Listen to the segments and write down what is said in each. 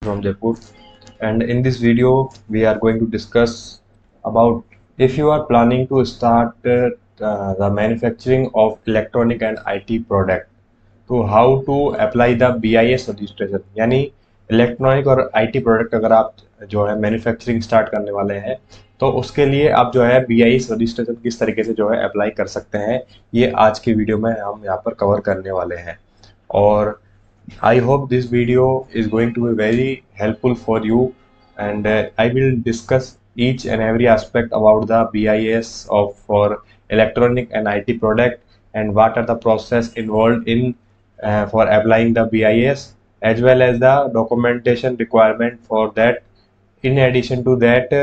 from Jaipur, and in this video we are going to discuss about if you are planning to start the manufacturing of electronic and IT product, तो how to apply the BIS registration. यानी electronic और IT product अगर आप जो है manufacturing start करने वाले हैं तो उसके लिए आप जो है BIS रजिस्ट्रेशन किस तरीके से जो है अप्लाई कर सकते हैं, ये आज की वीडियो में हम यहाँ पर कवर करने वाले हैं। और I hope this video is going to be very helpful for you, and I will discuss each and every aspect about the BIS of for electronic and IT product, and what are the process involved in for applying the BIS, as well as the documentation requirement for that. In addition to that,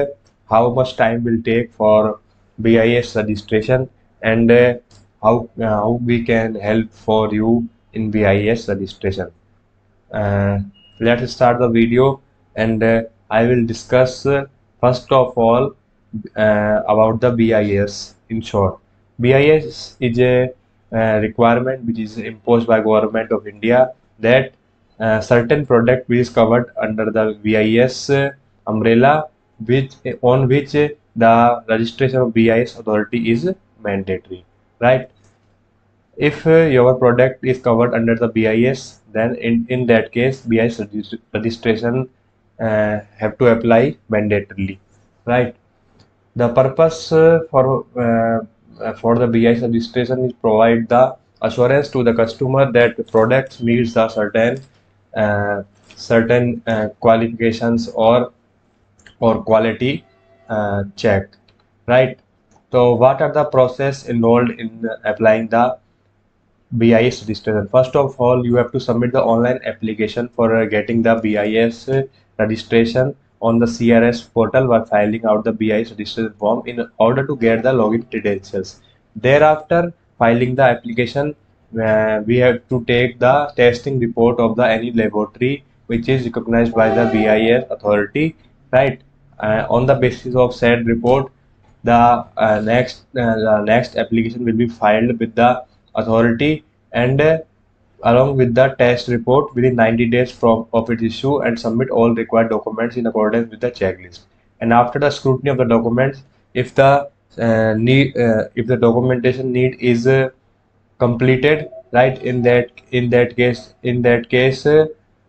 how much time will take for BIS registration, and how we can help for you in BIS registration. Let's start the video, and I will discuss first of all about the BIS. In short, BIS is a requirement which is imposed by government of India that certain product is covered under the BIS umbrella, which on which the registration of BIS authority is mandatory, right? If your product is covered under the BIS, then in that case BIS registration have to apply mandatorily, right? The purpose for the BIS registration is provide the assurance to the customer that the product meets the certain qualifications or quality check, right? So what are the process involved in applying the BIS registration? First of all, you have to submit the online application for getting the BIS registration on the CRS portal by filing out the BIS registration form in order to get the login credentials. Thereafter, filing the application, we have to take the testing report of the any laboratory which is recognized by the BIS authority, right? On the basis of said report, the next application will be filed with the authority, and along with the test report within 90 days from of its issue, and submit all required documents in accordance with the checklist. And after the scrutiny of the documents, if the if the documentation need is completed, right, in that case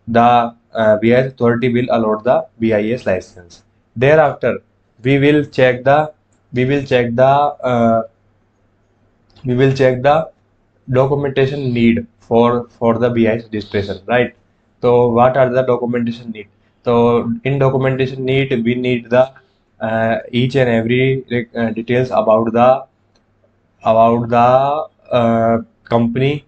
the BIS authority will allot the BIS license. Thereafter, we will check the we will check the we will check the documentation need for the BIS registration, right? So what are the documentation need? So in documentation need, we need the each and every details about the company,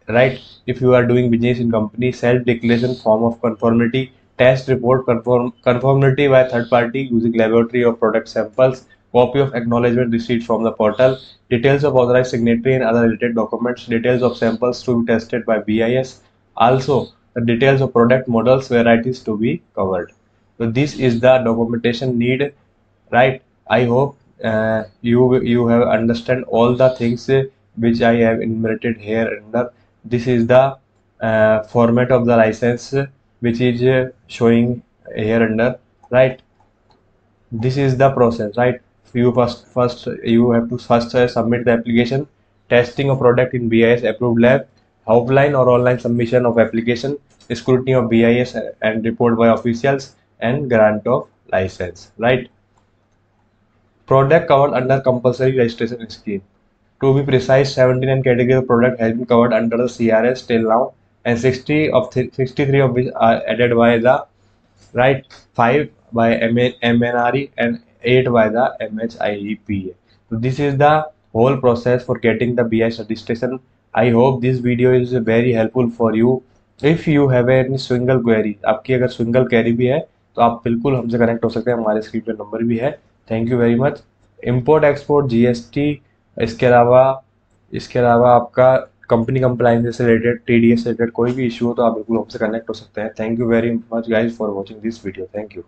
right? If you are doing business in company, self declaration form of conformity, test report conformity by third party using laboratory or product samples, copy of acknowledgement receipt from the portal, details of authorized signatory and other related documents, details of samples to be tested by BIS, also the details of product models, varieties to be covered. So this is the documentation need, right? I hope you have understand all the things which I have enumerated here under. This is the format of the license which is showing here under, right? This is the process, right? You first you have to first submit the application, testing of product in BIS approved lab, offline or online submission of application, scrutiny of BIS and report by officials, and grant of license, right? Product covered under compulsory registration scheme. To be precise, 79 categories of product has been covered under the CRS till now, and 63 of which are added by the, right, 5 by MNRE and 8 by the MHIEPA. So this is the whole process for getting the BIS registration. I hope this video is very helpful for you. If you have any single query, आपकी अगर single query भी है तो आप बिल्कुल हमसे connect हो सकते हैं, हमारे स्क्रीन पे नंबर भी है। Thank you very much. Import export GST, इसके अलावा आपका कंपनी कंप्लाइंस से रिलेटेड, TDS से रिलेटेड कोई भी इशू हो तो आप बिल्कुल हमसे कनेक्ट हो सकते हैं। Thank you very much guys for watching this video. Thank you.